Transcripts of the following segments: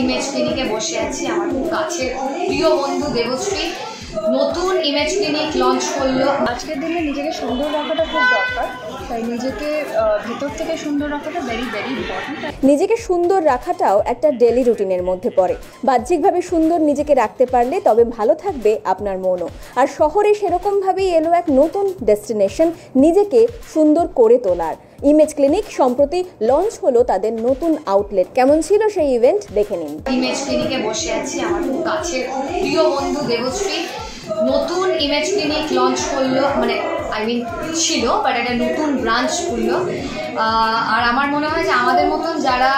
Image ক্লিনিকে বসে আছি। আমার খুব কাছের প্রিয় বন্ধু দেবশ্রী নতুন ইমেজ ক্লিনিক লঞ্চ করলো। আজকের দিনে নিজেকে সুন্দর রাখাটা খুব দরকার, তাই নিজেকে ভেতর থেকে সুন্দর রাখাটা ভেরি ইম্পর্টেন্ট। নিজেকে সুন্দর রাখাটাও একটা ডেলি রুটিনের মধ্যে পড়ে। বাহ্যিকভাবে সুন্দর নিজেকে রাখতে পারলে তবে ভালো থাকবে আপনার মনও। আর শহরে সেরকমভাবেই এলো এক নতুন ডেস্টিনেশন নিজেকে সুন্দর করে তোলার। ইমেজ ক্লিনিক সম্প্রতি লঞ্চ হলো তাদের নতুন আউটলেট। কেমন ছিল সেই ইভেন্ট দেখে নিন। ইমেজ ক্লিনিকে বসে আছি। আমার খুব কাছের প্রিয় বন্ধু দেবশ্রী নতুন ইমেজ ক্লিনিক লঞ্চ করলো, মানে ছিল বাট একটা নতুন ব্রাঞ্চ খুললো। আর আমার মনে হয় যে আমাদের মতন যারা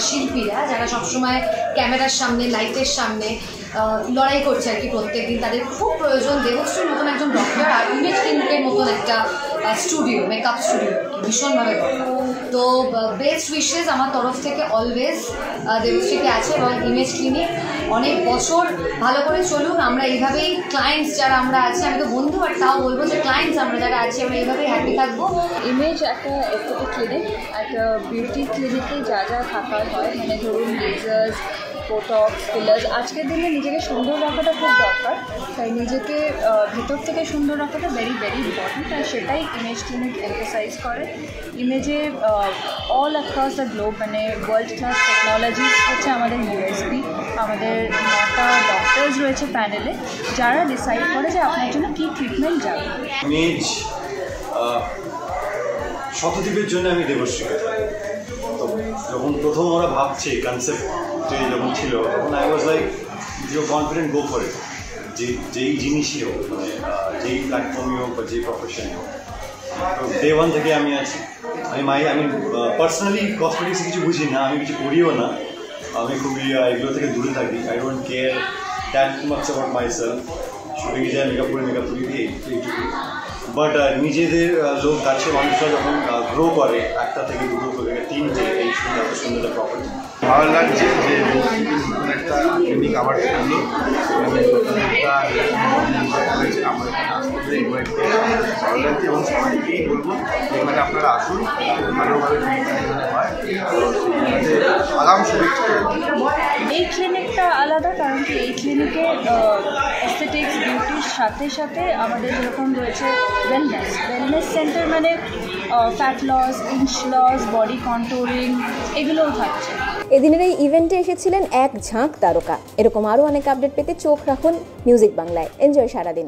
শিল্পীরা, যারা সবসময় ক্যামেরার সামনে, লাইটের সামনে লড়াই করছে আর কি প্রত্যেকদিন, তাদের খুব প্রয়োজন দেবশ্রীর মতন একজন ডক্টর আর ইমেজ ক্লিনিকের মতন একটা স্টুডিও, মেকআপ স্টুডিও ভীষণভাবে দরকার। তো বেস্ট উইশেস আমার তরফ থেকে অলওয়েজ দেবশ্রীকে আছে, এবং ইমেজ ক্লিনিক অনেক বছর ভালো করে চলুক। আমরা এইভাবেই ক্লায়েন্টস যারা আমরা আছি, আমি তো বন্ধু আর তাও বলবো যে ক্লায়েন্টস আমরা যারা আছি আমরা এইভাবেই হ্যাপি থাকবো। ইমেজ একটা এস্থেটিক ক্লিনিক, একটা বিউটি ক্লিনিকে যা যা থাকার হয়, মানে ধরুন লেজার্স, বোটক্স, ফিলার্স। আজকের দিনে নিজেকে সুন্দর রাখাটা খুব দরকার, তাই নিজেকে ভেতর থেকে সুন্দর রাখাটা ভেরি ইম্পর্টেন্ট। আর সেটাই ইমেজ ক্লিনিক এমফাসাইজ করে। ইমেজে অল অ্যাক্রস দ্য গ্লোব, মানে ওয়ার্ল্ড ক্লাস টেকনোলজি হচ্ছে আমাদের ইউএসপি। আমাদের 9টা ডক্টরস রয়েছে প্যানেলে, যারা ডিসাইড করে যে আপনার জন্য কী ট্রিটমেন্ট যাবে। ইমেজ শতদ্বীপের জন্য আমি দেবশ্রীকে, তো যখন প্রথম ওরা ভাবছে কনসেপ্টে যখন ছিল, তখন I was like you confident go for it. যেই জিনিসই হোক, মানে যেই প্ল্যাটফর্মই হোক বা যেই প্রফেশনই হোক, তো ডে ওয়ান থেকে আমি আছি। আমি পার্সোনালি কসমেটিক্সে কিছু বুঝি না, আমি কিছু করিও না, আমি খুবই এগুলো থেকে দূরে থাকি। I don't care that much about my self. শুটিংয়ে যায় মেকআপ করে দিই এইটুকু। বাট নিজেদের লোক কাছে মানুষরা যখন গ্রো করে, একটা থেকে দুটো থেকে তিনটে, এই সুন্দর সুন্দর প্রপার্টি ভালো লাগছে যে একটা ক্লিনিক আবার খুললো। আমার ভালো লাগছে এবং সবাইকেই বলবো এখানে আপনারা আসুন, ভালোভাবে হয় আগাম শুভেচ্ছা। এই ক্লিনিকটা আলাদা, কারণ কি এই ক্লিনিকে এস্থেটিক্স, বিউটির সাথে সাথে আমাদের যেরকম রয়েছে ওয়েলনেস সেন্টার, মানে fat loss, inch loss, body controlling, এগুলোও থাকছে। এদিনের এই ইভেন্টে এসেছিলেন এক ঝাঁক তারকা। এরকম আরও অনেক আপডেট পেতে চোখ রাখুন মিউজিক বাংলায়। এনজয় সারাদিন।